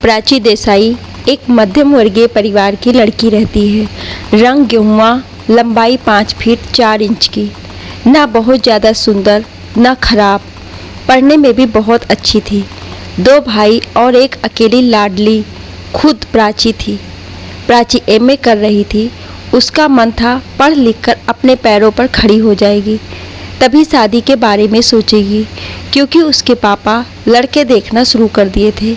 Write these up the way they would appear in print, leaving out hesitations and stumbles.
प्राची देसाई एक मध्यम वर्गीय परिवार की लड़की रहती है। रंग गेहुआ, लंबाई 5 फीट 4 इंच की। ना बहुत ज़्यादा सुंदर ना खराब, पढ़ने में भी बहुत अच्छी थी। 2 भाई और एक अकेली लाडली खुद प्राची थी। प्राची एमए कर रही थी। उसका मन था पढ़ लिख कर अपने पैरों पर खड़ी हो जाएगी, तभी शादी के बारे में सोचेगी, क्योंकि उसके पापा लड़के देखना शुरू कर दिए थे।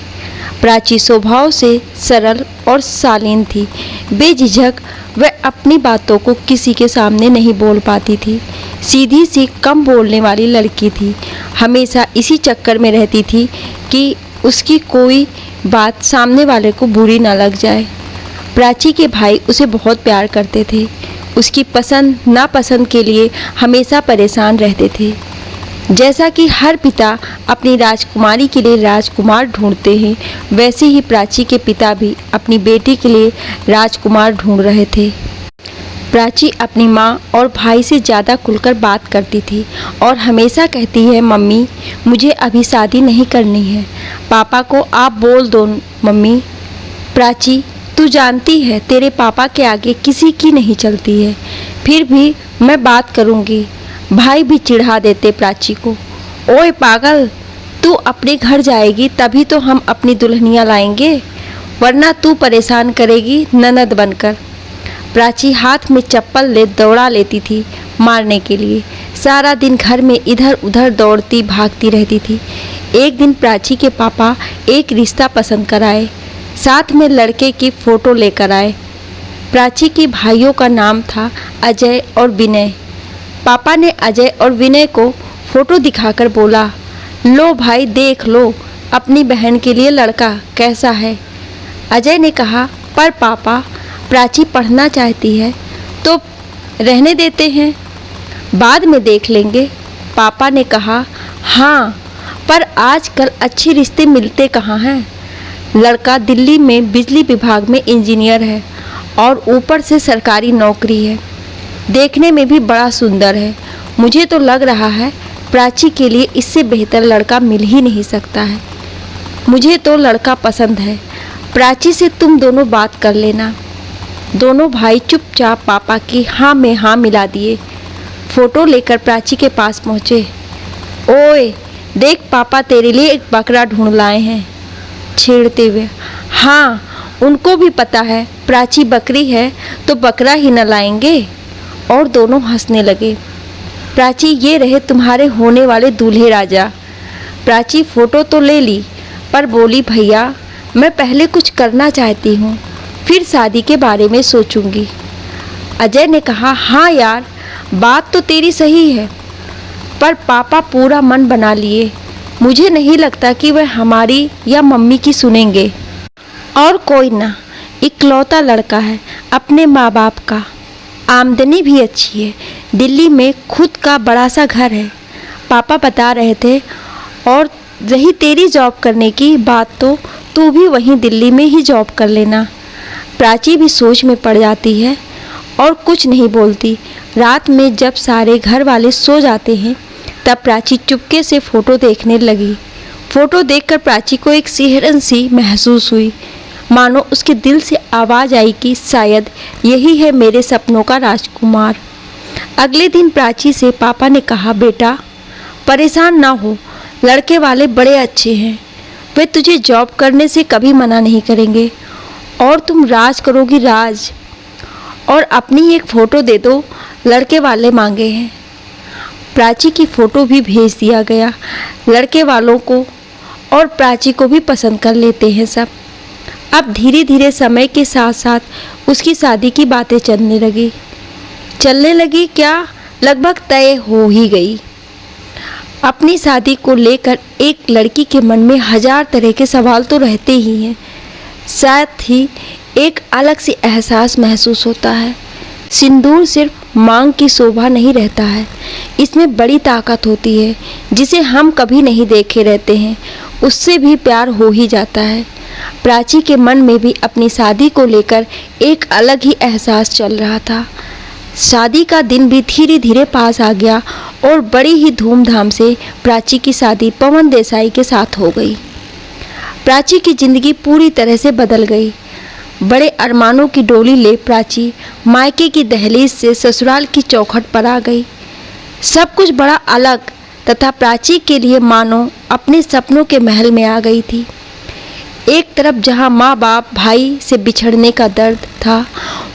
प्राची स्वभाव से सरल और शालीन थी। बेझिझक वह अपनी बातों को किसी के सामने नहीं बोल पाती थी। सीधी सी कम बोलने वाली लड़की थी। हमेशा इसी चक्कर में रहती थी कि उसकी कोई बात सामने वाले को बुरी ना लग जाए। प्राची के भाई उसे बहुत प्यार करते थे। उसकी पसंद नापसंद के लिए हमेशा परेशान रहते थे। जैसा कि हर पिता अपनी राजकुमारी के लिए राजकुमार ढूंढते हैं, वैसे ही प्राची के पिता भी अपनी बेटी के लिए राजकुमार ढूंढ रहे थे। प्राची अपनी माँ और भाई से ज़्यादा खुलकर बात करती थी और हमेशा कहती है, मम्मी मुझे अभी शादी नहीं करनी है, पापा को आप बोल दो मम्मी। प्राची, तू जानती है तेरे पापा के आगे किसी की नहीं चलती है, फिर भी मैं बात करूँगी। भाई भी चिढ़ा देते प्राची को। ओए पागल, तू अपने घर जाएगी तभी तो हम अपनी दुल्हनियाँ लाएंगे, वरना तू परेशान करेगी ननद बनकर। प्राची हाथ में चप्पल ले दौड़ा लेती थी मारने के लिए। सारा दिन घर में इधर उधर दौड़ती भागती रहती थी। एक दिन प्राची के पापा एक रिश्ता पसंद कराए, साथ में लड़के की फ़ोटो लेकर आए। प्राची के भाइयों का नाम था अजय और विनय। पापा ने अजय और विनय को फ़ोटो दिखाकर बोला, लो भाई देख लो अपनी बहन के लिए लड़का कैसा है। अजय ने कहा, पर पापा प्राची पढ़ना चाहती है तो रहने देते हैं, बाद में देख लेंगे। पापा ने कहा, हाँ पर आजकल अच्छे रिश्ते मिलते कहाँ हैं। लड़का दिल्ली में बिजली विभाग में इंजीनियर है और ऊपर से सरकारी नौकरी है। देखने में भी बड़ा सुंदर है। मुझे तो लग रहा है प्राची के लिए इससे बेहतर लड़का मिल ही नहीं सकता है। मुझे तो लड़का पसंद है, प्राची से तुम दोनों बात कर लेना। दोनों भाई चुपचाप पापा की हाँ में हाँ मिला दिए। फ़ोटो लेकर प्राची के पास पहुँचे। ओए देख, पापा तेरे लिए एक बकरा ढूंढ लाए हैं, छेड़ते हुए। हाँ, उनको भी पता है प्राची बकरी है तो बकरा ही न लाएंगे। और दोनों हंसने लगे। प्राची, ये रहे तुम्हारे होने वाले दूल्हे राजा। प्राची फ़ोटो तो ले ली पर बोली, भैया मैं पहले कुछ करना चाहती हूँ, फिर शादी के बारे में सोचूंगी। अजय ने कहा, हाँ यार बात तो तेरी सही है, पर पापा पूरा मन बना लिए। मुझे नहीं लगता कि वह हमारी या मम्मी की सुनेंगे। और कोई ना, इकलौता लड़का है अपने माँ बाप का, आमदनी भी अच्छी है, दिल्ली में खुद का बड़ा सा घर है, पापा बता रहे थे। और रही तेरी जॉब करने की बात, तो तू भी वहीं दिल्ली में ही जॉब कर लेना। प्राची भी सोच में पड़ जाती है और कुछ नहीं बोलती। रात में जब सारे घर वाले सो जाते हैं तब प्राची चुपके से फ़ोटो देखने लगी। फ़ोटो देखकर प्राची को एक सिहरन सी महसूस हुई, मानो उसके दिल से आवाज़ आई कि शायद यही है मेरे सपनों का राजकुमार। अगले दिन प्राची से पापा ने कहा, बेटा परेशान ना हो, लड़के वाले बड़े अच्छे हैं, वे तुझे जॉब करने से कभी मना नहीं करेंगे और तुम राज करोगी राज। और अपनी एक फ़ोटो दे दो, लड़के वाले मांगे हैं। प्राची की फ़ोटो भी भेज दिया गया लड़के वालों को, और प्राची को भी पसंद कर लेते हैं सब। अब धीरे धीरे समय के साथ साथ उसकी शादी की बातें चलने लगी क्या, लगभग तय हो ही गई। अपनी शादी को लेकर एक लड़की के मन में 1000 तरह के सवाल तो रहते ही हैं, साथ ही एक अलग सी एहसास महसूस होता है। सिंदूर सिर्फ मांग की शोभा नहीं रहता है, इसमें बड़ी ताकत होती है जिसे हम कभी नहीं देखे रहते हैं, उससे भी प्यार हो ही जाता है। प्राची के मन में भी अपनी शादी को लेकर एक अलग ही एहसास चल रहा था। शादी का दिन भी धीरे धीरे पास आ गया और बड़ी ही धूमधाम से प्राची की शादी पवन देसाई के साथ हो गई। प्राची की जिंदगी पूरी तरह से बदल गई। बड़े अरमानों की डोली ले प्राची मायके की दहलीज से ससुराल की चौखट पर आ गई। सब कुछ बड़ा अलग तथा प्राची के लिए मानो अपने सपनों के महल में आ गई थी। एक तरफ जहां माँ बाप भाई से बिछड़ने का दर्द था,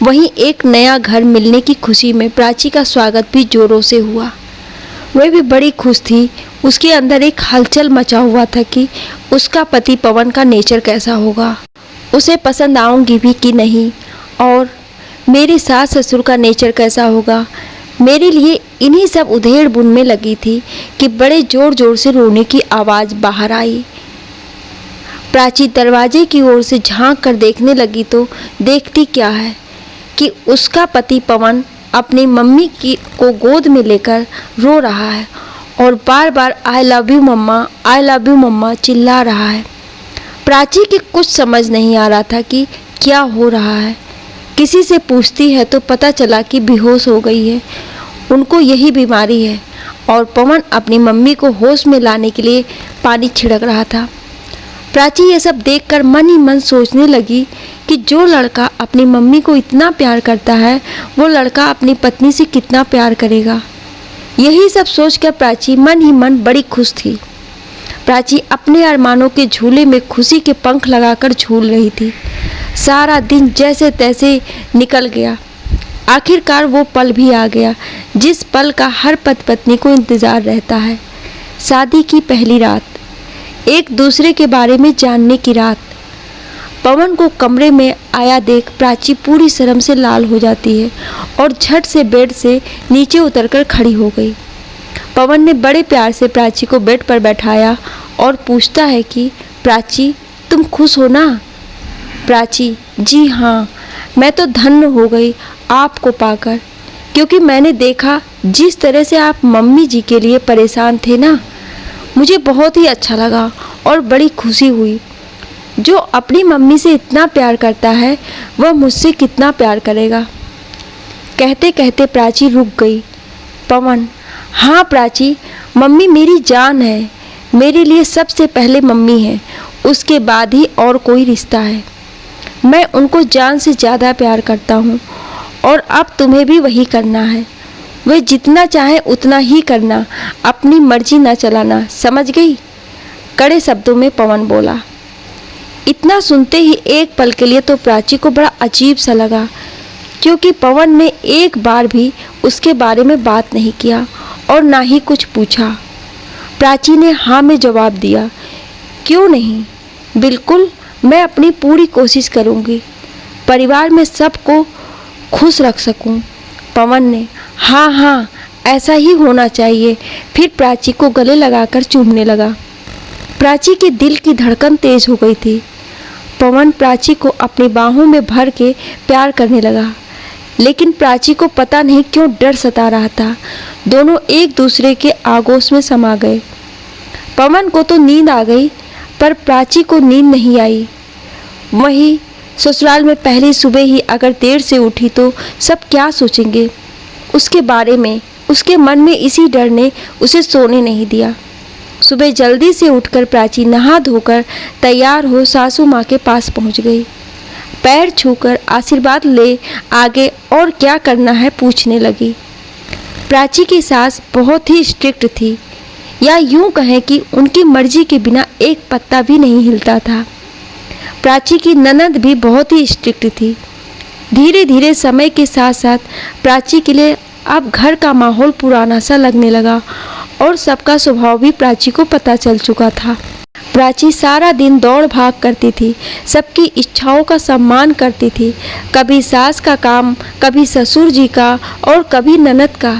वहीं एक नया घर मिलने की खुशी में प्राची का स्वागत भी जोरों से हुआ। वह भी बड़ी खुश थी। उसके अंदर एक हलचल मचा हुआ था कि उसका पति पवन का नेचर कैसा होगा, उसे पसंद आऊंगी भी कि नहीं, और मेरी सास ससुर का नेचर कैसा होगा। मेरे लिए इन्हीं सब उधेड़ बुन में लगी थी कि बड़े जोर जोर से रोने की आवाज़ बाहर आई। प्राची दरवाजे की ओर से झांक कर देखने लगी तो देखती क्या है कि उसका पति पवन अपनी मम्मी को गोद में लेकर रो रहा है और बार बार आई लव यू मम्मा चिल्ला रहा है। प्राची के कुछ समझ नहीं आ रहा था कि क्या हो रहा है। किसी से पूछती है तो पता चला कि बेहोश हो गई है, उनको यही बीमारी है। और पवन अपनी मम्मी को होश में लाने के लिए पानी छिड़क रहा था। प्राची ये सब देखकर मन ही मन सोचने लगी कि जो लड़का अपनी मम्मी को इतना प्यार करता है, वो लड़का अपनी पत्नी से कितना प्यार करेगा। यही सब सोचकर प्राची मन ही मन बड़ी खुश थी। प्राची अपने अरमानों के झूले में खुशी के पंख लगाकर झूल रही थी। सारा दिन जैसे तैसे निकल गया। आखिरकार वो पल भी आ गया जिस पल का हर पति पत्नी को इंतज़ार रहता है। शादी की पहली रात, एक दूसरे के बारे में जानने की रात। पवन को कमरे में आया देख प्राची पूरी शर्म से लाल हो जाती है और झट से बेड से नीचे उतरकर खड़ी हो गई। पवन ने बड़े प्यार से प्राची को बेड पर बैठाया और पूछता है कि प्राची, तुम खुश हो ना? प्राची, जी हाँ, मैं तो धन्य हो गई आपको पाकर, क्योंकि मैंने देखा जिस तरह से आप मम्मी जी के लिए परेशान थे ना, मुझे बहुत ही अच्छा लगा और बड़ी खुशी हुई। जो अपनी मम्मी से इतना प्यार करता है, वह मुझसे कितना प्यार करेगा। कहते कहते प्राची रुक गई। पवन, हाँ प्राची, मम्मी मेरी जान है। मेरे लिए सबसे पहले मम्मी है, उसके बाद ही और कोई रिश्ता है। मैं उनको जान से ज़्यादा प्यार करता हूँ और अब तुम्हें भी वही करना है। वे जितना चाहे उतना ही करना, अपनी मर्जी ना चलाना, समझ गई? कड़े शब्दों में पवन बोला। इतना सुनते ही एक पल के लिए तो प्राची को बड़ा अजीब सा लगा, क्योंकि पवन ने एक बार भी उसके बारे में बात नहीं किया और ना ही कुछ पूछा। प्राची ने हाँ में जवाब दिया। क्यों नहीं, बिल्कुल, मैं अपनी पूरी कोशिश करूँगी, परिवार में सबको खुश रख सकूँ। पवन ने हाँ हाँ, ऐसा ही होना चाहिए। फिर प्राची को गले लगाकर चूमने लगा। प्राची के दिल की धड़कन तेज हो गई थी। पवन प्राची को अपनी बाहों में भर के प्यार करने लगा, लेकिन प्राची को पता नहीं क्यों डर सता रहा था। दोनों एक दूसरे के आगोश में समा गए। पवन को तो नींद आ गई, पर प्राची को नींद नहीं आई। वही ससुराल में पहली सुबह ही अगर देर से उठी तो सब क्या सोचेंगे उसके बारे में। उसके मन में इसी डर ने उसे सोने नहीं दिया। सुबह जल्दी से उठकर प्राची नहा धोकर तैयार हो सासू माँ के पास पहुँच गई। पैर छूकर आशीर्वाद ले आगे और क्या करना है पूछने लगी। प्राची की सास बहुत ही स्ट्रिक्ट थी, या यूं कहें कि उनकी मर्जी के बिना एक पत्ता भी नहीं हिलता था। प्राची की ननद भी बहुत ही स्ट्रिक्ट थी। धीरे धीरे समय के साथ साथ प्राची के लिए अब घर का माहौल पुराना सा लगने लगा और सबका स्वभाव भी प्राची को पता चल चुका था। प्राची सारा दिन दौड़ भाग करती थी, सबकी इच्छाओं का सम्मान करती थी। कभी सास का काम, कभी ससुर जी का और कभी ननद का।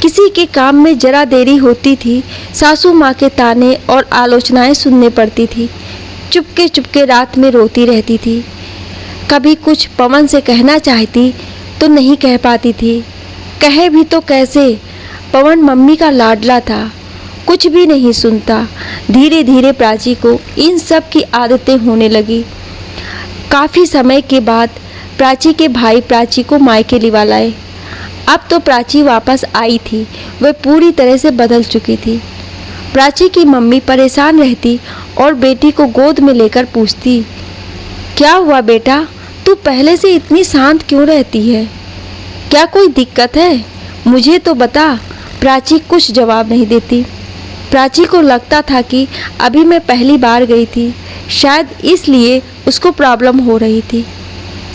किसी के काम में जरा देरी होती थी, सासू माँ के ताने और आलोचनाएं सुनने पड़ती थी। चुपके चुपके रात में रोती रहती थी। कभी कुछ पवन से कहना चाहती तो नहीं कह पाती थी। कहे भी तो कैसे? पवन मम्मी का लाडला था, कुछ भी नहीं सुनता। धीरे धीरे प्राची को इन सब की आदतें होने लगी। काफ़ी समय के बाद प्राची के भाई प्राची को मायके लिवा लाए। अब तो प्राची वापस आई थी, वह पूरी तरह से बदल चुकी थी। प्राची की मम्मी परेशान रहती और बेटी को गोद में लेकर पूछती, क्या हुआ बेटा, तू पहले से इतनी शांत क्यों रहती है? क्या कोई दिक्कत है? मुझे तो बता। प्राची कुछ जवाब नहीं देती। प्राची को लगता था कि अभी मैं पहली बार गई थी, शायद इसलिए उसको प्रॉब्लम हो रही थी।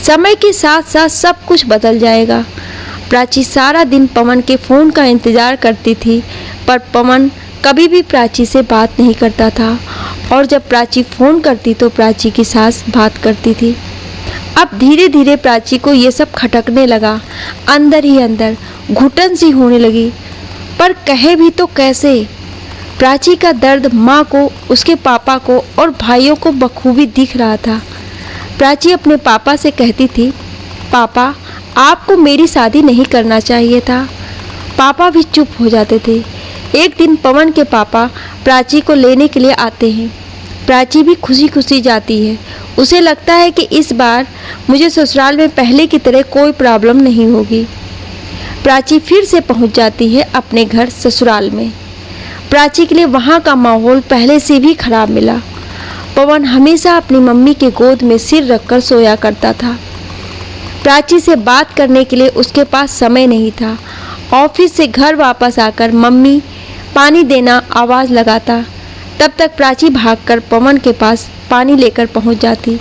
समय के साथ साथ सब कुछ बदल जाएगा। प्राची सारा दिन पवन के फ़ोन का इंतज़ार करती थी, पर पवन कभी भी प्राची से बात नहीं करता था, और जब प्राची फ़ोन करती तो प्राची की सास बात करती थी। अब धीरे धीरे प्राची को ये सब खटकने लगा, अंदर ही अंदर घुटन सी होने लगी, पर कहे भी तो कैसे। प्राची का दर्द माँ को, उसके पापा को और भाइयों को बखूबी दिख रहा था। प्राची अपने पापा से कहती थी, पापा आपको मेरी शादी नहीं करना चाहिए था। पापा भी चुप हो जाते थे। एक दिन पवन के पापा प्राची को लेने के लिए आते हैं। प्राची भी खुशी खुशी जाती है। उसे लगता है कि इस बार मुझे ससुराल में पहले की तरह कोई प्रॉब्लम नहीं होगी। प्राची फिर से पहुंच जाती है अपने घर ससुराल में। प्राची के लिए वहाँ का माहौल पहले से भी खराब मिला। पवन हमेशा अपनी मम्मी के गोद में सिर रखकर सोया करता था। प्राची से बात करने के लिए उसके पास समय नहीं था। ऑफिस से घर वापस आकर मम्मी पानी देना आवाज़ लगाता, तब तक प्राची भागकर पवन के पास पानी लेकर पहुंच जाती,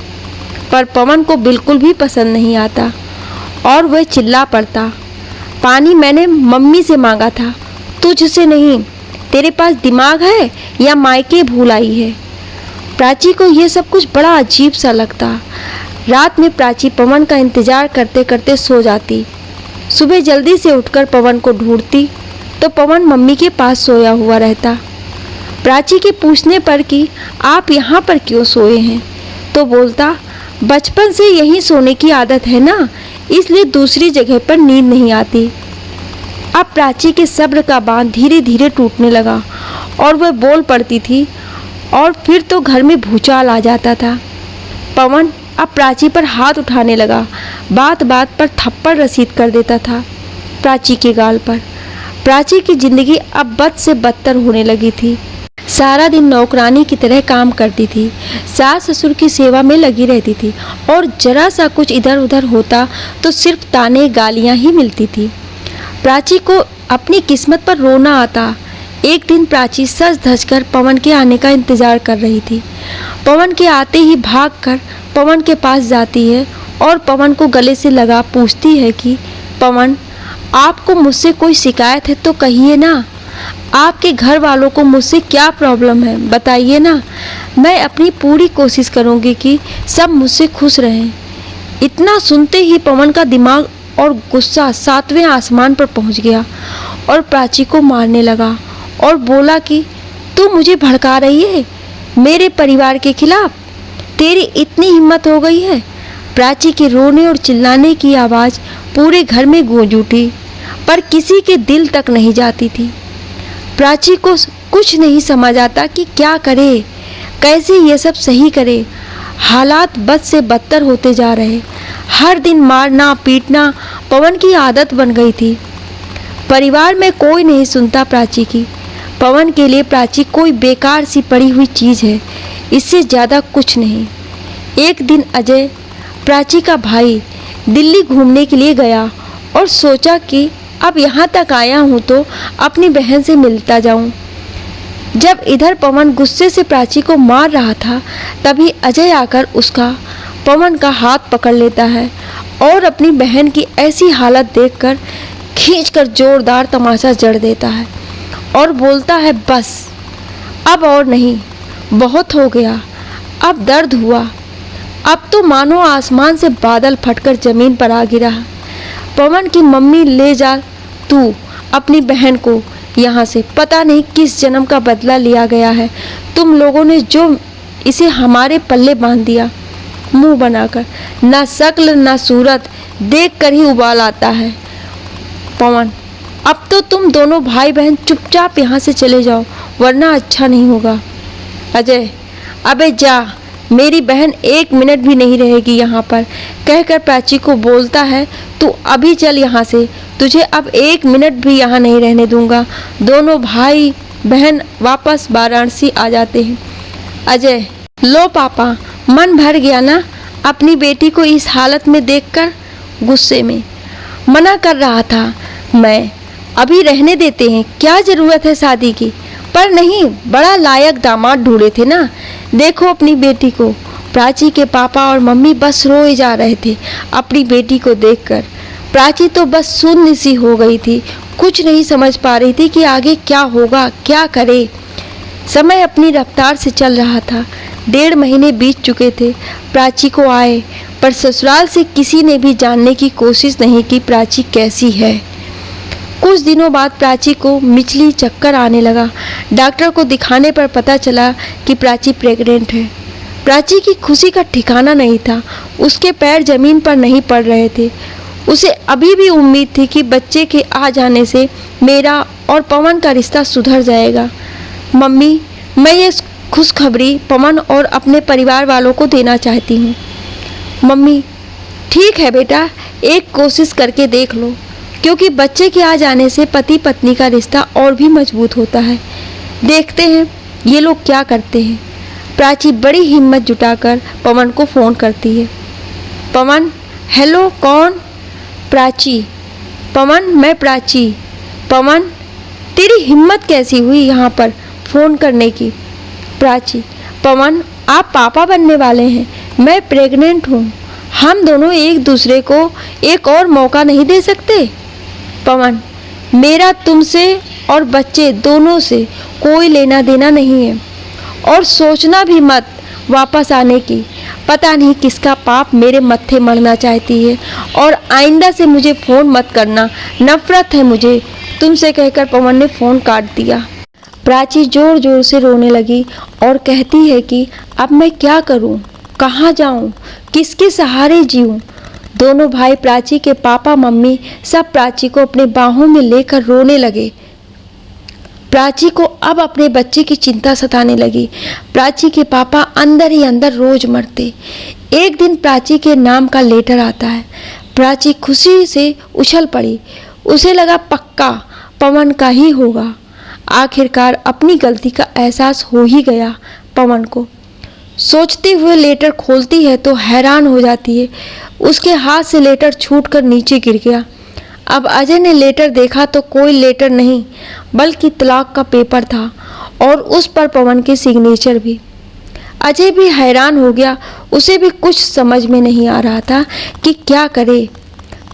पर पवन को बिल्कुल भी पसंद नहीं आता और वह चिल्ला पड़ता, पानी मैंने मम्मी से मांगा था, तुझसे नहीं। तेरे पास दिमाग है या मायके भूल आई है? प्राची को यह सब कुछ बड़ा अजीब सा लगता। रात में प्राची पवन का इंतजार करते करते सो जाती। सुबह जल्दी से उठकर पवन को ढूंढती तो पवन मम्मी के पास सोया हुआ रहता। प्राची के पूछने पर कि आप यहाँ पर क्यों सोए हैं, तो बोलता, बचपन से यहीं सोने की आदत है ना, इसलिए दूसरी जगह पर नींद नहीं आती। अब प्राची के सब्र का बांध धीरे धीरे टूटने लगा और वह बोल पड़ती थी, और फिर तो घर में भूचाल आ जाता था। पवन अब प्राची पर हाथ उठाने लगा, बात बात पर थप्पड़ रसीद कर देता था प्राची के गाल पर। प्राची की जिंदगी अब बद से बदतर होने लगी थी। सारा दिन नौकरानी की तरह काम करती थी, सास ससुर की सेवा में लगी रहती थी, और जरा सा कुछ इधर उधर होता तो सिर्फ ताने गालियां ही मिलती थी। प्राची को अपनी किस्मत पर रोना आता। एक दिन प्राची सज धज कर पवन के आने का इंतजार कर रही थी। पवन के आते ही भागकर पवन के पास जाती है और पवन को गले से लगा पूछती है कि पवन, आपको मुझसे कोई शिकायत है तो कहिए ना। आपके घर वालों को मुझसे क्या प्रॉब्लम है, बताइए ना। मैं अपनी पूरी कोशिश करूंगी कि सब मुझसे खुश रहें। इतना सुनते ही पवन का दिमाग और गुस्सा 7वें आसमान पर पहुंच गया और प्राची को मारने लगा और बोला कि तू मुझे भड़का रही है मेरे परिवार के खिलाफ, तेरी इतनी हिम्मत हो गई है। प्राची के रोने और चिल्लाने की आवाज़ पूरे घर में गूंज उठी, पर किसी के दिल तक नहीं जाती थी। प्राची को कुछ नहीं समझ आता कि क्या करे, कैसे ये सब सही करे। हालात बद से बदतर होते जा रहे। हर दिन मारना पीटना पवन की आदत बन गई थी। परिवार में कोई नहीं सुनता प्राची की। पवन के लिए प्राची कोई बेकार सी पड़ी हुई चीज़ है, इससे ज़्यादा कुछ नहीं। एक दिन अजय, प्राची का भाई, दिल्ली घूमने के लिए गया और सोचा कि अब यहाँ तक आया हूँ तो अपनी बहन से मिलता जाऊँ। जब इधर पवन गुस्से से प्राची को मार रहा था, तभी अजय आकर उसका पवन का हाथ पकड़ लेता है और अपनी बहन की ऐसी हालत देखकर खींचकर जोरदार तमाचा जड़ देता है और बोलता है, बस अब और नहीं, बहुत हो गया, अब दर्द हुआ। अब तो मानो आसमान से बादल फटकर जमीन पर आ गिरा। पवन की मम्मी, ले जा तू अपनी बहन को यहाँ से। पता नहीं किस जन्म का बदला लिया गया है तुम लोगों ने, जो इसे हमारे पल्ले बांध दिया। मुंह बनाकर, ना शक्ल ना सूरत, देख कर ही उबाल आता है। पवन, अब तो तुम दोनों भाई बहन चुपचाप यहाँ से चले जाओ, वरना अच्छा नहीं होगा। अजय, अबे जा, मेरी बहन 1 मिनट भी नहीं रहेगी यहाँ पर, कहकर प्राची को बोलता है, तू अभी चल यहाँ से, तुझे अब 1 मिनट भी यहाँ नहीं रहने दूंगा। दोनों भाई बहन वापस वाराणसी आ जाते हैं। अजय, लो पापा, मन भर गया ना अपनी बेटी को इस हालत में देखकर। गुस्से में मना कर रहा था मैं, अभी रहने देते हैं, क्या ज़रूरत है शादी की। पर नहीं, बड़ा लायक दामाद ढूंढे थे ना। देखो अपनी बेटी को। प्राची के पापा और मम्मी बस रोए जा रहे थे अपनी बेटी को देखकर। प्राची तो बस शून्य सी हो गई थी, कुछ नहीं समझ पा रही थी कि आगे क्या होगा, क्या करे। समय अपनी रफ्तार से चल रहा था। 1.5 महीने बीत चुके थे प्राची को आए, पर ससुराल से किसी ने भी जानने की कोशिश नहीं की प्राची कैसी है। कुछ दिनों बाद प्राची को मिचली चक्कर आने लगा। डॉक्टर को दिखाने पर पता चला कि प्राची प्रेग्नेंट है। प्राची की खुशी का ठिकाना नहीं था, उसके पैर जमीन पर नहीं पड़ रहे थे। उसे अभी भी उम्मीद थी कि बच्चे के आ जाने से मेरा और पवन का रिश्ता सुधर जाएगा। मम्मी, मैं ये खुशखबरी पवन और अपने परिवार वालों को देना चाहती हूँ। मम्मी, ठीक है बेटा, एक कोशिश करके देख लो, क्योंकि बच्चे के आ जाने से पति पत्नी का रिश्ता और भी मजबूत होता है। देखते हैं ये लोग क्या करते हैं। प्राची बड़ी हिम्मत जुटाकर पवन को फ़ोन करती है। पवन, हेलो, कौन? प्राची। पवन, मैं प्राची। पवन, तेरी हिम्मत कैसी हुई यहाँ पर फ़ोन करने की? प्राची। पवन, आप पापा बनने वाले हैं, मैं प्रेग्नेंट हूँ, हम दोनों एक दूसरे को एक और मौका नहीं दे सकते? पवन, मेरा तुमसे और बच्चे दोनों से कोई लेना देना नहीं है, और सोचना भी मत वापस आने की। पता नहीं किसका पाप मेरे मत्थे मरना चाहती है, और आइंदा से मुझे फ़ोन मत करना, नफरत है मुझे तुमसे, कहकर पवन ने फ़ोन काट दिया। प्राची जोर जोर से रोने लगी और कहती है कि अब मैं क्या करूं, कहाँ जाऊं, किसके सहारे जीऊं। दोनों भाई, प्राची के पापा मम्मी, सब प्राची को अपने बाहों में लेकर रोने लगे। प्राची को अब अपने बच्चे की चिंता सताने लगी। प्राची के पापा अंदर ही अंदर रोज मरते। एक दिन प्राची के नाम का लेटर आता है। प्राची खुशी से उछल पड़ी, उसे लगा पक्का पवन का ही होगा। आखिरकार अपनी गलती का एहसास हो ही गया पवन को। सोचते हुए लेटर खोलती है तो हैरान हो जाती है, उसके हाथ से लेटर छूटकर नीचे गिर गया। अब अजय ने लेटर देखा तो कोई लेटर नहीं बल्कि तलाक का पेपर था, और उस पर पवन के सिग्नेचर भी। अजय भी हैरान हो गया, उसे भी कुछ समझ में नहीं आ रहा था कि क्या करे,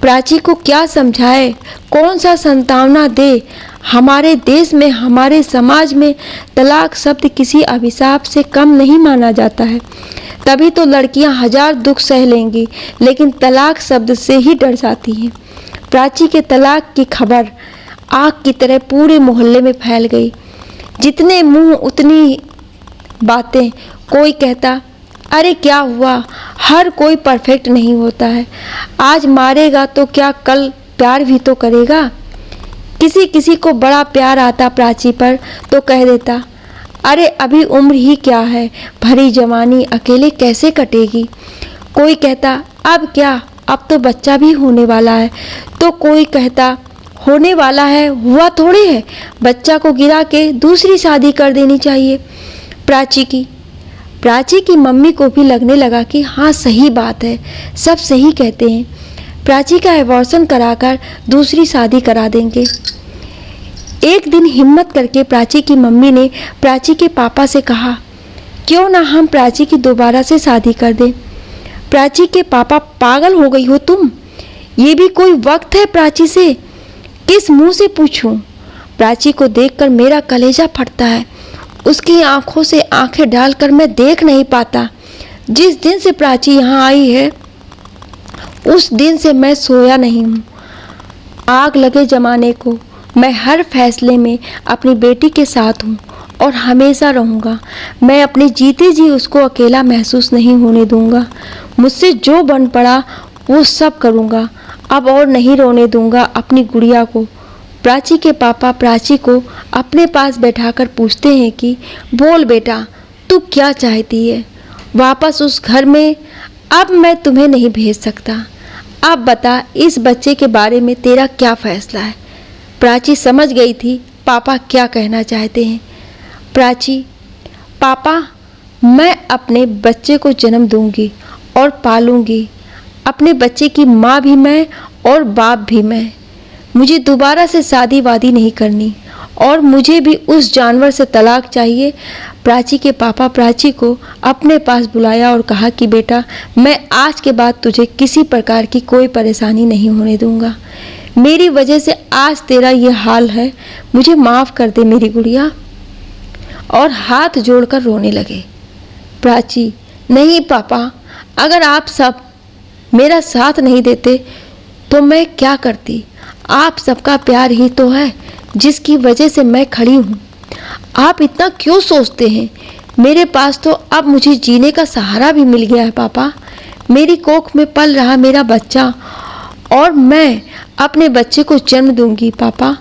प्राची को क्या समझाए, कौन सा संतावना दे। हमारे देश में, हमारे समाज में तलाक शब्द किसी अभिशाप से कम नहीं माना जाता है। तभी तो लड़कियां 1000 दुख सह लेंगी, लेकिन तलाक शब्द से ही डर जाती हैं। प्राची के तलाक की खबर आग की तरह पूरे मोहल्ले में फैल गई। जितने मुंह उतनी बातें। कोई कहता, अरे क्या हुआ, हर कोई परफेक्ट नहीं होता है, आज मारेगा तो क्या कल प्यार भी तो करेगा। किसी किसी को बड़ा प्यार आता प्राची पर तो कह देता, अरे अभी उम्र ही क्या है, भरी जवानी अकेले कैसे कटेगी। कोई कहता, अब क्या, अब तो बच्चा भी होने वाला है। तो कोई कहता, होने वाला है, हुआ थोड़ी है, बच्चा को गिरा के दूसरी शादी कर देनी चाहिए। प्राची की मम्मी को भी लगने लगा कि हाँ सही बात है, सब सही कहते हैं, प्राची का एबॉर्शन कराकर दूसरी शादी करा देंगे। एक दिन हिम्मत करके प्राची की मम्मी ने प्राची के पापा से कहा, क्यों ना हम प्राची की दोबारा से शादी कर दें। प्राची के पापा, पागल हो गई हो तुम, ये भी कोई वक्त है प्राची से, किस मुंह से पूछूं। प्राची को देखकर मेरा कलेजा फटता है, उसकी आंखों से आंखें डालकर मैं देख नहीं पाता। जिस दिन से प्राची यहाँ आई है उस दिन से मैं सोया नहीं हूँ। आग लगे जमाने को, मैं हर फैसले में अपनी बेटी के साथ हूँ और हमेशा रहूँगा। मैं अपने जीते जी उसको अकेला महसूस नहीं होने दूँगा। मुझसे जो बन पड़ा वो सब करूँगा, अब और नहीं रोने दूँगा अपनी गुड़िया को। प्राची के पापा प्राची को अपने पास बैठाकर पूछते हैं कि बोल बेटा, तू क्या चाहती है वापस उस घर में। अब मैं तुम्हें नहीं भेज सकता, अब बता इस बच्चे के बारे में तेरा क्या फैसला है। प्राची समझ गई थी पापा क्या कहना चाहते हैं। प्राची, पापा, मैं अपने बच्चे को जन्म दूंगी और पालूंगी। अपने बच्चे की माँ भी मैं और बाप भी मैं। मुझे दोबारा से शादी वादी नहीं करनी और मुझे भी उस जानवर से तलाक चाहिए। प्राची के पापा प्राची को अपने पास बुलाया और कहा कि बेटा, मैं आज के बाद तुझे किसी प्रकार की कोई परेशानी नहीं होने दूंगा। मेरी वजह से आज तेरा ये हाल है, मुझे माफ़ कर दे मेरी गुड़िया। और हाथ जोड़कर रोने लगे। प्राची, नहीं पापा, अगर आप सब मेरा साथ नहीं देते तो मैं क्या करती। आप सबका प्यार ही तो है जिसकी वजह से मैं खड़ी हूँ। आप इतना क्यों सोचते हैं। मेरे पास तो अब मुझे जीने का सहारा भी मिल गया है पापा। मेरी कोख में पल रहा मेरा बच्चा और मैं अपने बच्चे को जन्म दूंगी पापा,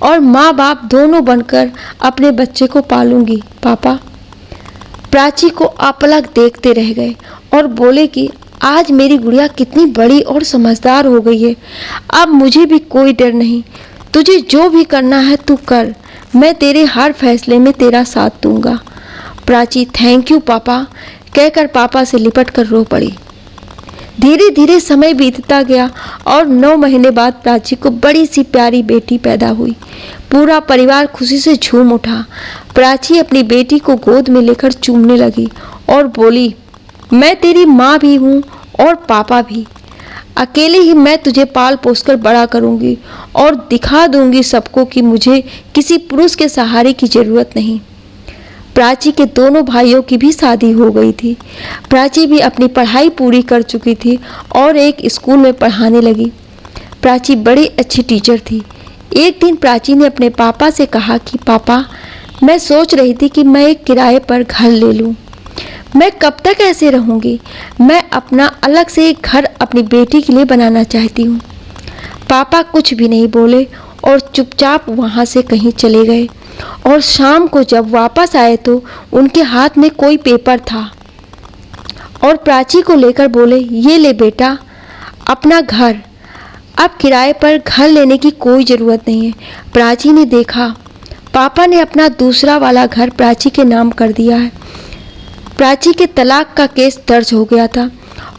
और माँ बाप दोनों बनकर अपने बच्चे को पालूंगी पापा। प्राची को अपलक देखते रह गए और बोले कि आज मेरी गुड़िया कितनी बड़ी और समझदार हो गई है। अब मुझे भी कोई डर नहीं। तुझे जो भी करना है तू कर, मैं तेरे हर फैसले में तेरा साथ दूंगा। प्राची, थैंक यू पापा कहकर पापा से लिपट कर रो पड़ी। धीरे धीरे समय बीतता गया और 9 महीने बाद प्राची को बड़ी सी प्यारी बेटी पैदा हुई। पूरा परिवार खुशी से झूम उठा। प्राची अपनी बेटी को गोद में लेकर चूमने लगी और बोली, मैं तेरी माँ भी हूँ और पापा भी। अकेले ही मैं तुझे पाल पोस कर बड़ा करूँगी और दिखा दूँगी सबको कि मुझे किसी पुरुष के सहारे की ज़रूरत नहीं। प्राची के दोनों भाइयों की भी शादी हो गई थी। प्राची भी अपनी पढ़ाई पूरी कर चुकी थी और एक स्कूल में पढ़ाने लगी। प्राची बड़ी अच्छी टीचर थी। एक दिन प्राची ने अपने पापा से कहा कि पापा, मैं सोच रही थी कि मैं एक किराए पर घर ले लूं। मैं कब तक ऐसे रहूंगी। मैं अपना अलग से एक घर अपनी बेटी के लिए बनाना चाहती हूँ। पापा कुछ भी नहीं बोले और चुपचाप वहाँ से कहीं चले गए। और शाम को जब वापस आए तो उनके हाथ में कोई पेपर था और प्राची को लेकर बोले, ये ले बेटा अपना घर। अब किराए पर घर लेने की कोई ज़रूरत नहीं है। प्राची ने देखा पापा ने अपना दूसरा वाला घर प्राची के नाम कर दिया है। प्राची के तलाक का केस दर्ज हो गया था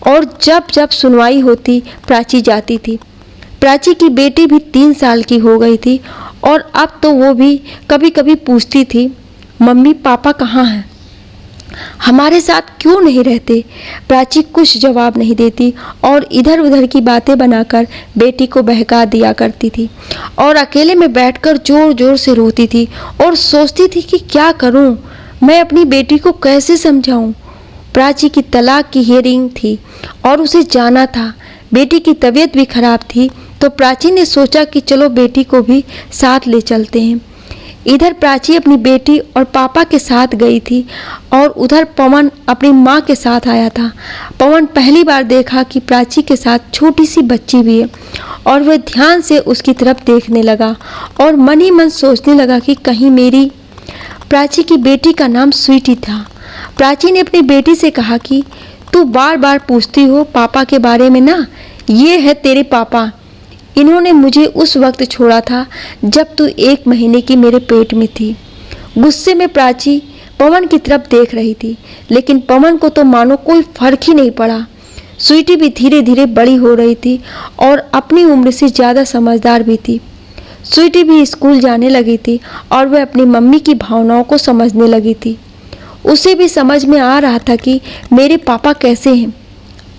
और जब जब सुनवाई होती प्राची जाती थी। प्राची की बेटी भी 3 साल की हो गई थी और अब तो वो भी कभी कभी पूछती थी, मम्मी पापा कहाँ हैं, हमारे साथ क्यों नहीं रहते। प्राची कुछ जवाब नहीं देती और इधर उधर की बातें बनाकर बेटी को बहका दिया करती थी और अकेले में बैठकर जोर जोर से रोती थी और सोचती थी कि क्या करूं, मैं अपनी बेटी को कैसे समझाऊं। प्राची की तलाक की हियरिंग थी और उसे जाना था। बेटी की तबीयत भी खराब थी तो प्राची ने सोचा कि चलो बेटी को भी साथ ले चलते हैं। इधर प्राची अपनी बेटी और पापा के साथ गई थी और उधर पवन अपनी माँ के साथ आया था। पवन पहली बार देखा कि प्राची के साथ छोटी सी बच्ची भी है और वह ध्यान से उसकी तरफ देखने लगा और मन ही मन सोचने लगा कि कहीं मेरी प्राची की बेटी का नाम स्वीटी था। प्राची ने अपनी बेटी से कहा कि तू बार बार पूछती हो पापा के बारे में ना, ये है तेरे पापा। इन्होंने मुझे उस वक्त छोड़ा था जब तू 1 महीने की मेरे पेट में थी। गुस्से में प्राची पवन की तरफ देख रही थी, लेकिन पवन को तो मानो कोई फर्क ही नहीं पड़ा। स्वीटी भी धीरे धीरे बड़ी हो रही थी और अपनी उम्र से ज़्यादा समझदार भी थी। स्वीटी भी स्कूल जाने लगी थी और वह अपनी मम्मी की भावनाओं को समझने लगी थी। उसे भी समझ में आ रहा था कि मेरे पापा कैसे हैं।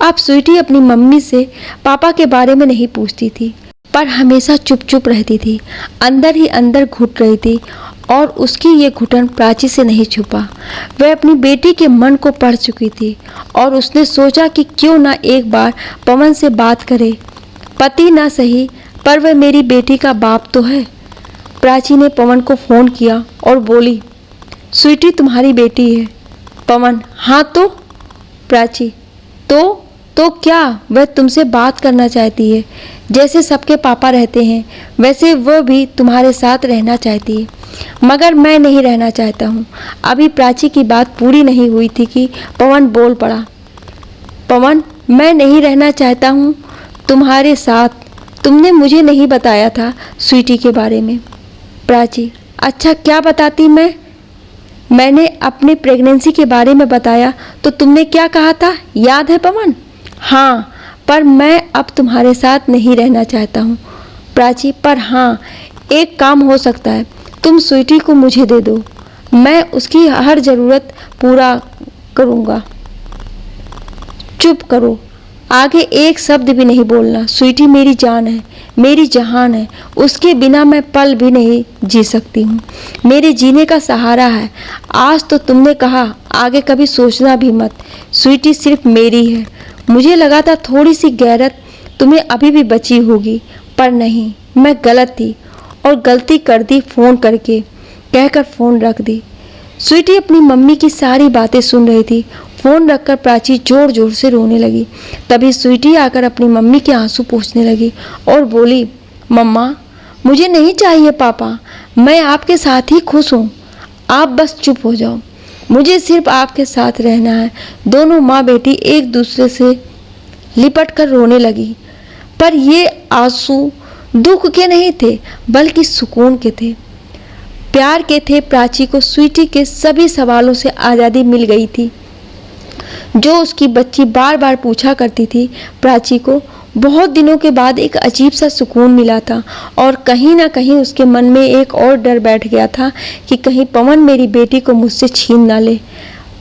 अब स्वीटी अपनी मम्मी से पापा के बारे में नहीं पूछती थी, पर हमेशा चुप चुप रहती थी, अंदर ही अंदर घुट रही थी और उसकी ये घुटन प्राची से नहीं छुपा। वह अपनी बेटी के मन को पढ़ चुकी थी और उसने सोचा कि क्यों ना एक बार पवन से बात करे। पति ना सही पर वह मेरी बेटी का बाप तो है। प्राची ने पवन को फ़ोन किया और बोली, स्वीटी तुम्हारी बेटी है। पवन, हाँ तो। प्राची, तो क्या, वह तुमसे बात करना चाहती है। जैसे सबके पापा रहते हैं वैसे वह भी तुम्हारे साथ रहना चाहती है, मगर मैं नहीं रहना चाहता हूँ। अभी प्राची की बात पूरी नहीं हुई थी कि पवन बोल पड़ा, पवन मैं नहीं रहना चाहता हूँ तुम्हारे साथ। तुमने मुझे नहीं बताया था स्वीटी के बारे में। प्राची, अच्छा क्या बताती मैं? मैंने अपनी प्रेगनेंसी के बारे में बताया तो तुमने क्या कहा था, याद है पवन? हाँ, पर मैं अब तुम्हारे साथ नहीं रहना चाहता हूँ प्राची। पर हाँ, एक काम हो सकता है, तुम स्वीटी को मुझे दे दो, मैं उसकी हर ज़रूरत पूरा करूँगा। चुप करो, आगे एक शब्द भी नहीं बोलना। स्वीटी मेरी जान है, मेरी जहान है, उसके बिना मैं पल भी नहीं जी सकती हूँ, मेरे जीने का सहारा है। आज तो तुमने कहा, आगे कभी सोचना भी मत। स्वीटी सिर्फ मेरी है। मुझे लगा था थोड़ी सी गैरत तुम्हें अभी भी बची होगी, पर नहीं, मैं गलत थी और गलती कर दी फ़ोन करके, कहकर फ़ोन रख दी। स्वीटी अपनी मम्मी की सारी बातें सुन रही थी। फ़ोन रखकर प्राची ज़ोर ज़ोर से रोने लगी। तभी स्वीटी आकर अपनी मम्मी के आंसू पोंछने लगी और बोली, मम्मा मुझे नहीं चाहिए पापा, मैं आपके साथ ही खुश हूँ, आप बस चुप हो जाओ, मुझे सिर्फ आपके साथ रहना है। दोनों माँ बेटी एक दूसरे से लिपट कर रोने लगी, पर ये आंसू दुख के नहीं थे बल्कि सुकून के थे, प्यार के थे। प्राची को स्वीटी के सभी सवालों से आज़ादी मिल गई थी जो उसकी बच्ची बार बार पूछा करती थी। प्राची को बहुत दिनों के बाद एक अजीब सा सुकून मिला था और कहीं ना कहीं उसके मन में एक और डर बैठ गया था कि कहीं पवन मेरी बेटी को मुझसे छीन ना ले।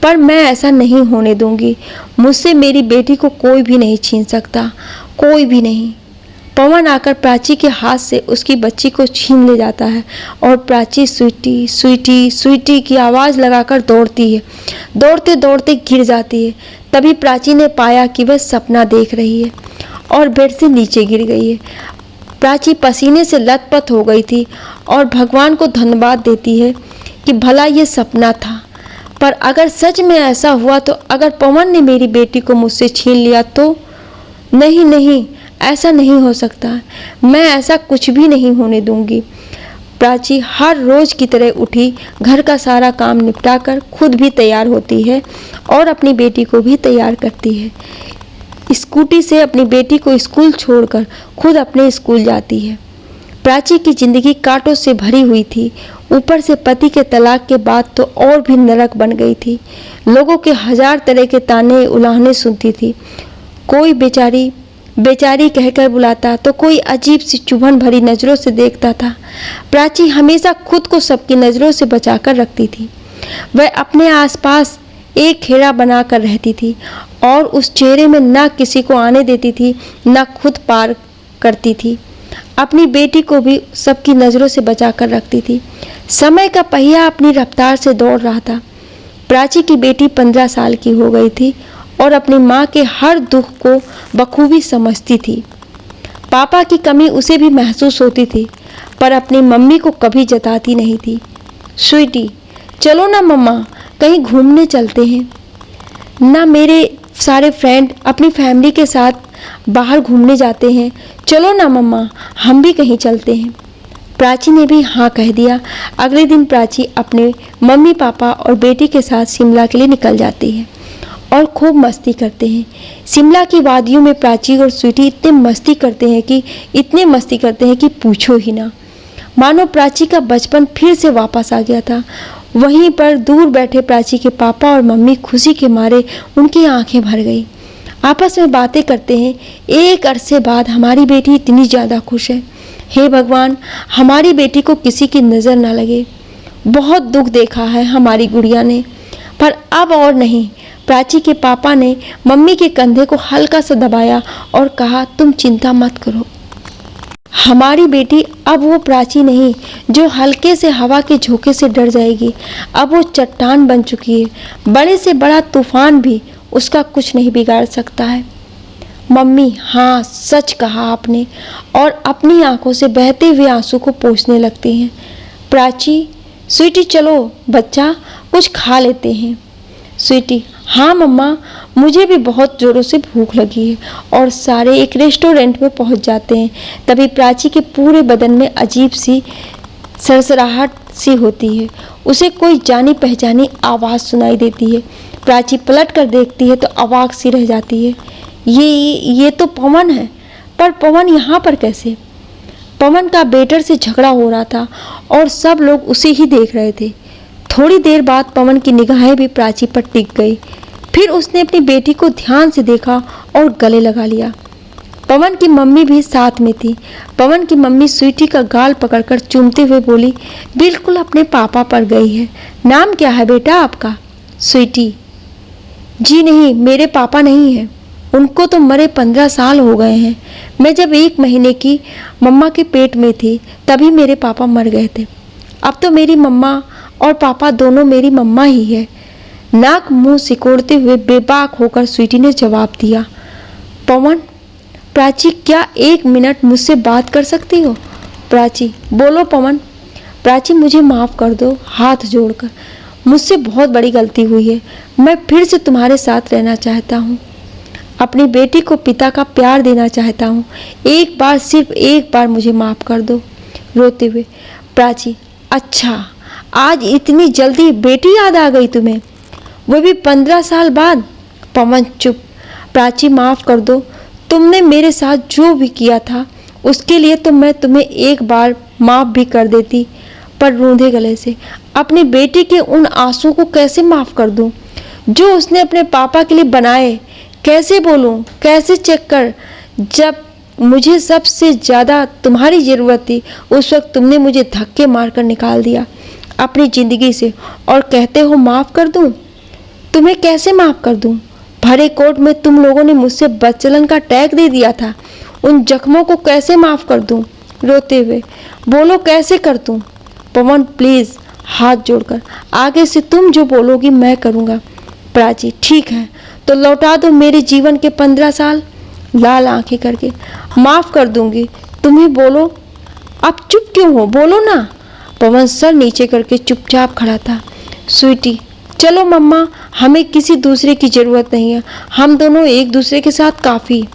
पर मैं ऐसा नहीं होने दूंगी, मुझसे मेरी बेटी को कोई भी नहीं छीन सकता, कोई भी नहीं। पवन आकर प्राची के हाथ से उसकी बच्ची को छीन ले जाता है और प्राची स्वीटी स्वीटी स्वीटी की आवाज़ लगाकर दौड़ती है, दौड़ते दौड़ते गिर जाती है। तभी प्राची ने पाया कि वह सपना देख रही है और बेड से नीचे गिर गई है। प्राची पसीने से लथपथ हो गई थी और भगवान को धन्यवाद देती है कि भला ये सपना था। पर अगर सच में ऐसा हुआ तो अगर पवन ने मेरी बेटी को मुझसे छीन लिया तो? नहीं नहीं, ऐसा नहीं हो सकता, मैं ऐसा कुछ भी नहीं होने दूंगी। प्राची हर रोज की तरह उठी, घर का सारा काम निपटाकर खुद भी तैयार होती है और अपनी बेटी को भी तैयार करती है। स्कूटी से अपनी बेटी को स्कूल छोड़कर खुद अपने स्कूल जाती है। प्राची की जिंदगी कांटों से भरी हुई थी, ऊपर से पति के तलाक के बाद तो और भी नरक बन गई थी। लोगों के हजार तरह के ताने उलाहने सुनती थी, कोई बेचारी बेचारी कहकर बुलाता तो कोई अजीब सी चुभन भरी नज़रों से देखता था। प्राची हमेशा खुद को सबकी नज़रों से बचाकर रखती थी। वह अपने आसपास एक घेरा बनाकर रहती थी और उस चेहरे में न किसी को आने देती थी, न खुद पार करती थी। अपनी बेटी को भी सबकी नज़रों से बचाकर रखती थी। समय का पहिया अपनी रफ्तार से दौड़ रहा था। प्राची की बेटी 15 साल की हो गई थी और अपनी माँ के हर दुख को बखूबी समझती थी। पापा की कमी उसे भी महसूस होती थी, पर अपनी मम्मी को कभी जताती नहीं थी। स्वीटी चलो ना मम्मा, कहीं घूमने चलते हैं ना, मेरे सारे फ्रेंड अपनी फैमिली के साथ बाहर घूमने जाते हैं, चलो ना मम्मा, हम भी कहीं चलते हैं। प्राची ने भी हाँ कह दिया। अगले दिन प्राची अपने मम्मी पापा और बेटी के साथ शिमला के लिए निकल जाती है और खूब मस्ती करते हैं। शिमला की वादियों में प्राची और स्वीटी इतने मस्ती करते हैं कि पूछो ही ना। मानो प्राची का बचपन फिर से वापस आ गया था। वहीं पर दूर बैठे प्राची के पापा और मम्मी खुशी के मारे उनकी आंखें भर गई। आपस में बातें करते हैं, एक अरसे बाद हमारी बेटी इतनी ज़्यादा खुश है, हे भगवान हमारी बेटी को किसी की नज़र ना लगे। बहुत दुख देखा है हमारी गुड़िया ने, पर अब और नहीं। प्राची के पापा ने मम्मी के कंधे को हल्का सा दबाया और कहा, तुम चिंता मत करो, हमारी बेटी अब वो प्राची नहीं जो हल्के से हवा के झोंके से डर जाएगी। अब वो चट्टान बन चुकी है, बड़े से बड़ा तूफान भी उसका कुछ नहीं बिगाड़ सकता है। मम्मी हाँ सच कहा आपने, और अपनी आंखों से बहते हुए आंसू को पोंछने लगती हैं। प्राची स्वीटी चलो बच्चा कुछ खा लेते हैं। स्वीटी हाँ मम्मा, मुझे भी बहुत ज़ोरों से भूख लगी है, और सारे एक रेस्टोरेंट में पहुंच जाते हैं। तभी प्राची के पूरे बदन में अजीब सी सरसराहट सी होती है। उसे कोई जानी पहचानी आवाज़ सुनाई देती है। प्राची पलट कर देखती है तो अवाक सी रह जाती है। ये तो पवन है, पर पवन यहाँ पर कैसे? पवन का बेटर से झगड़ा हो रहा था और सब लोग उसे ही देख रहे थे। थोड़ी देर बाद पवन की निगाहें भी प्राची पर टिक गई। फिर उसने अपनी बेटी को ध्यान से देखा और गले लगा लिया। पवन की मम्मी भी साथ में थी। पवन की मम्मी स्वीटी का गाल पकड़कर चूमते हुए बोली, बिल्कुल अपने पापा पर गई है। नाम क्या है बेटा आपका? स्वीटी। जी नहीं, मेरे पापा नहीं हैं। उनको तो मरे 15 साल हो गए हैं। मैं जब 1 महीने की मम्मा के पेट में थी तभी मेरे पापा मर गए थे। अब तो मेरी मम्मा और पापा दोनों मेरी मम्मा ही है। नाक मुंह सिकोड़ते हुए बेबाक होकर स्वीटी ने जवाब दिया। पवन, प्राची क्या 1 मिनट मुझसे बात कर सकती हो? प्राची, बोलो पवन। प्राची, मुझे माफ़ कर दो, हाथ जोड़कर। मुझसे बहुत बड़ी गलती हुई है। मैं फिर से तुम्हारे साथ रहना चाहता हूँ। अपनी बेटी को पिता का प्यार देना चाहता हूँ। एक बार, सिर्फ एक बार मुझे माफ़ कर दो। रोते हुए प्राची, अच्छा, आज इतनी जल्दी बेटी याद आ गई तुम्हें, वो भी 15 साल बाद? पवन चुप। प्राची, माफ़ कर दो। तुमने मेरे साथ जो भी किया था उसके लिए तो मैं तुम्हें एक बार माफ़ भी कर देती, पर रूंधे गले से अपनी बेटी के उन आंसुओं को कैसे माफ़ कर दूं जो उसने अपने पापा के लिए बनाए? कैसे बोलूं, कैसे चेक कर? जब मुझे सबसे ज़्यादा तुम्हारी ज़रूरत थी उस वक्त तुमने मुझे धक्के मारकर निकाल दिया अपनी ज़िंदगी से, और कहते हो माफ़ कर दूं? तुम्हें कैसे माफ़ कर दूं? भरे कोर्ट में तुम लोगों ने मुझसे बदचलन का टैग दे दिया था। उन जख्मों को कैसे माफ़ कर दूं? रोते हुए बोलो, कैसे कर दूं? पवन प्लीज़, हाथ जोड़कर, आगे से तुम जो बोलोगी मैं करूँगा। प्राची, ठीक है, तो लौटा दो मेरे जीवन के 15 साल। लाल आंखें करके, माफ़ कर दूंगी, तुम ही बोलो। अब चुप क्यों हो, बोलो ना। पवन सर नीचे करके चुपचाप खड़ा था। स्वीटी, चलो मम्मा, हमें किसी दूसरे की ज़रूरत नहीं है। हम दोनों एक दूसरे के साथ काफ़ी,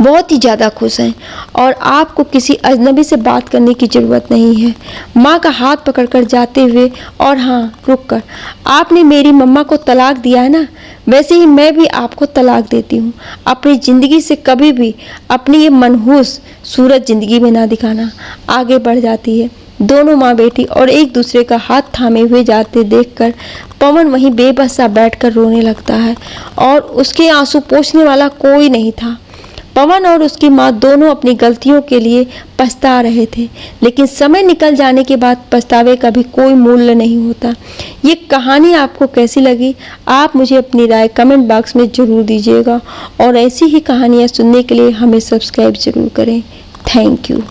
बहुत ही ज़्यादा खुश हैं और आपको किसी अजनबी से बात करने की ज़रूरत नहीं है। माँ का हाथ पकड़कर जाते हुए, और हाँ, रुककर, आपने मेरी मम्मा को तलाक दिया है ना, वैसे ही मैं भी आपको तलाक देती हूँ। अपनी ज़िंदगी से कभी भी अपनी ये मनहूस सूरत ज़िंदगी में ना दिखाना। आगे बढ़ जाती है। दोनों माँ बेटी और एक दूसरे का हाथ थामे हुए जाते देखकर पवन वहीं बेबस सा बैठकर रोने लगता है और उसके आंसू पोंछने वाला कोई नहीं था। पवन और उसकी माँ दोनों अपनी गलतियों के लिए पछता रहे थे, लेकिन समय निकल जाने के बाद पछतावे का भी कोई मूल्य नहीं होता। ये कहानी आपको कैसी लगी, आप मुझे अपनी राय कमेंट बॉक्स में ज़रूर दीजिएगा और ऐसी ही कहानियाँ सुनने के लिए हमें सब्सक्राइब ज़रूर करें। Thank you.